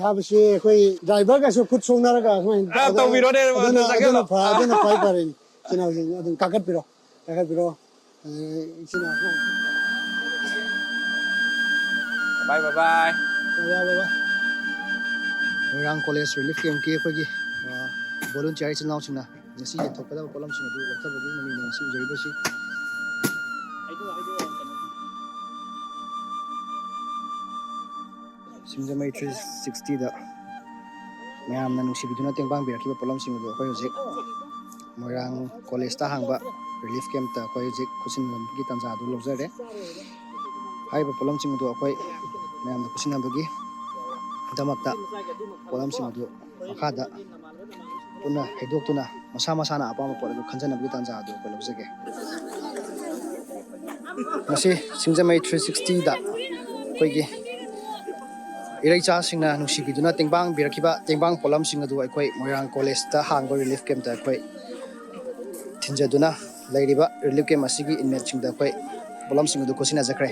ꯊꯥꯕꯁꯤ ꯑꯩꯈꯣꯏ ꯗ꯭ꯔꯥꯏꯚꯔꯒꯁꯨ ꯈꯨꯠ ꯁꯣꯛꯅꯔꯒ ꯁꯨꯃꯥꯏꯅ ꯇꯧꯕꯤꯔꯣꯅꯦ ꯑꯗꯨꯅ ꯈ꯭ꯋꯥꯏ ꯐꯔꯦꯅꯤ ꯏꯆꯤꯟ ꯏꯅꯥꯎꯁꯤꯡ ꯑꯗꯨꯝ ꯀꯥꯈꯠꯄꯤꯔꯣ ꯏꯆꯤꯟ ꯏꯅꯥꯎ ꯕꯥꯏ ꯕꯥꯏ ꯃꯣꯏꯔꯥꯡ ꯀꯣꯂꯦꯖ ꯔꯤꯂꯤꯐ ꯀꯦꯝꯞꯀꯤ ꯑꯩꯈꯣꯏꯒꯤ ꯚꯣꯂꯨꯟꯇꯤꯌꯔ ꯏꯆꯤꯜ ꯏꯅꯥꯎꯁꯤꯡꯅ ꯉꯁꯤ ꯌꯦꯟꯊꯣꯛꯀꯗꯕ ꯄꯣꯠꯂꯝꯁꯤꯡ ꯑꯗꯨ ꯂꯧꯊꯕꯒꯤ ꯃꯃꯤꯡ ꯉꯁꯤ ꯎꯖꯔꯤꯕꯁꯤ ꯁꯤꯡꯖꯃꯩ 360ꯗ ꯃꯌꯥꯝꯅ ꯅꯨꯡꯁꯤꯕꯤꯗꯨꯅ ꯇꯦꯡꯕꯥꯡꯕꯤꯔꯛꯈꯤꯕ ꯄꯣꯠꯂꯝꯁꯤꯡ ꯑꯗꯨ ꯑꯩꯈꯣꯏ ꯍꯧꯖꯤꯛ ꯃꯣꯏꯔꯥꯡ ꯀꯣꯂꯦꯖꯇ ꯍꯥꯡꯕ ꯔꯤꯂꯤꯐ ꯀꯦꯝꯞꯇ ꯑꯩꯈꯣꯏ ꯍꯧꯖꯤꯛ ꯈꯨꯠꯁꯤꯟꯅꯕꯒꯤ ꯇꯥꯟꯖꯥ ꯑꯗꯨ ꯂꯧꯖꯔꯦ ꯍꯥꯏꯔꯤꯕ ꯄꯣꯠꯂꯝꯁꯤꯡ ꯑꯗꯨ ꯑꯩꯈꯣꯏ ꯃꯌꯥꯝꯅ ꯈꯨꯠꯁꯤꯟꯅꯕꯒꯤꯗꯃꯛꯇ ꯄꯣꯠꯂꯝꯁꯤꯡ ꯑꯗꯨ ꯃꯈꯥꯗ ꯄꯨꯟꯅ ꯍꯩꯗꯣꯛꯇꯨꯅ ꯃꯁꯥ ꯃꯁꯥꯅ ꯑꯄꯥꯝꯕ ꯄꯣꯠ ꯑꯗꯨ ꯈꯟꯖꯅꯕꯒꯤ ꯇꯥꯟꯖꯥ ꯑꯗꯨ ꯑꯩꯈꯣꯏ ꯂꯧꯖꯒꯦ ꯉꯁꯤ ꯁꯤꯡꯖꯃꯩ 360ꯗ ꯑꯩꯈꯣꯏꯒꯤ ꯏꯔꯩꯆꯥꯁꯤꯡꯅ ꯅꯨꯡꯁꯤꯕꯤꯗꯨꯅ ꯇꯦꯡꯕꯥꯡꯕꯤꯔꯛꯈꯤꯕ ꯇꯦꯡꯕꯥꯡ ꯄꯣꯠꯂꯝꯁꯤꯡ ꯑꯗꯨ ꯑꯩꯈꯣꯏ ꯃꯣꯏꯔꯥꯡ ꯀꯣꯂꯦꯖꯇ ꯍꯥꯡꯕ ꯔꯤꯂꯤꯐ ꯀꯦꯝꯞꯇ ꯑꯩꯈꯣꯏ ꯊꯤꯟꯖꯗꯨꯅ ꯂꯩꯔꯤꯕ ꯔꯤꯂꯤꯐ ꯀꯦꯝꯞ ꯑꯁꯤꯒꯤ ꯏꯟꯃꯦꯠꯁꯤꯡꯗ ꯑꯩꯈꯣꯏ ꯄꯣꯠꯂꯝꯁꯤꯡ ꯑꯗꯨ ꯈꯨꯠꯁꯤꯟꯅꯖꯈ꯭ꯔꯦ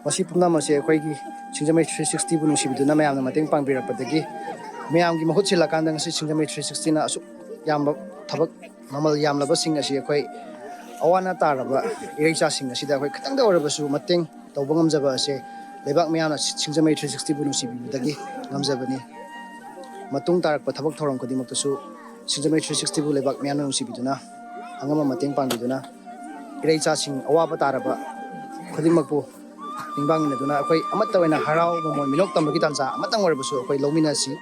ꯃꯁꯤ ꯄꯨꯝꯅꯃꯛ ꯑꯁꯤ ꯑꯩꯈꯣꯏꯒꯤ ꯁꯤꯡꯖꯃꯩ 360ꯕꯨ ꯅꯨꯡꯁꯤꯕꯤꯗꯨꯅ ꯃꯌꯥꯝꯅ ꯃꯇꯦꯡ ꯄꯥꯡꯕꯤꯔꯛꯄꯗꯒꯤ ꯃꯌꯥꯝꯒꯤ ꯃꯍꯨꯠ ꯁꯤꯜꯂꯀꯥꯟꯗ ꯉꯁꯤ ꯁꯤꯡꯖꯃꯩ 360ꯅ ꯑꯁꯨꯛ ꯌꯥꯝꯕ ꯊꯕꯛ ꯃꯃꯜ ꯌꯥꯝꯂꯕꯁꯤꯡ ꯑꯁꯤ ꯑꯩꯈꯣꯏ ꯑꯋꯥ ꯑꯅꯥ ꯇꯥꯔꯕ ꯏꯔꯩꯆꯥꯁꯤꯡ ꯑꯁꯤꯗ ꯑꯩꯈꯣꯏ ꯈꯤꯇꯪꯗ ꯑꯣꯏꯔꯕꯁꯨ ꯃꯇꯦꯡ ꯇꯧꯕ ꯉꯝꯖꯕ ꯑꯁꯦ ꯂꯩꯕꯥꯛ ꯃꯌꯥꯝꯅ ꯁꯤꯡꯖꯃꯩ 360ꯕꯨ ꯅꯨꯡꯁꯤꯕꯤꯕꯗꯒꯤ ꯉꯝꯖꯕꯅꯤ ꯃꯇꯨꯡ ꯇꯥꯔꯛꯄ ꯊꯕꯛ ꯊꯧꯔꯝ ꯈꯨꯗꯤꯡꯃꯛꯇꯁꯨ ꯁꯤꯡꯖꯃꯩ 360ꯕꯨ ꯂꯩꯕꯥꯛ ꯃꯌꯥꯝꯅ ꯅꯨꯡꯁꯤꯕꯤꯗꯨꯅ ꯑꯉꯝꯕ ꯃꯇꯦꯡ ꯄꯥꯡꯕꯤꯗꯨꯅ ꯏꯔꯩꯆꯥꯁꯤꯡ ꯑꯋꯥꯕ ꯇꯥꯔꯕ ꯈꯨꯗꯤꯡꯃꯛꯄꯨ ꯇꯦꯡꯕꯥꯡꯃꯤꯟꯅꯗꯨꯅ ꯑꯩꯈꯣꯏ ꯑꯃꯠꯇ ꯑꯣꯏꯅ ꯍꯔꯥꯎ ꯃꯃꯣꯟ ꯃꯤꯅꯣꯛ ꯇꯝꯕꯒꯤ ꯇꯥꯟꯖꯥ ꯑꯃꯇꯪ ꯑꯣꯏꯔꯕꯁꯨ ꯑꯩꯈꯣꯏ ꯂꯧꯃꯤꯟꯅꯁꯤ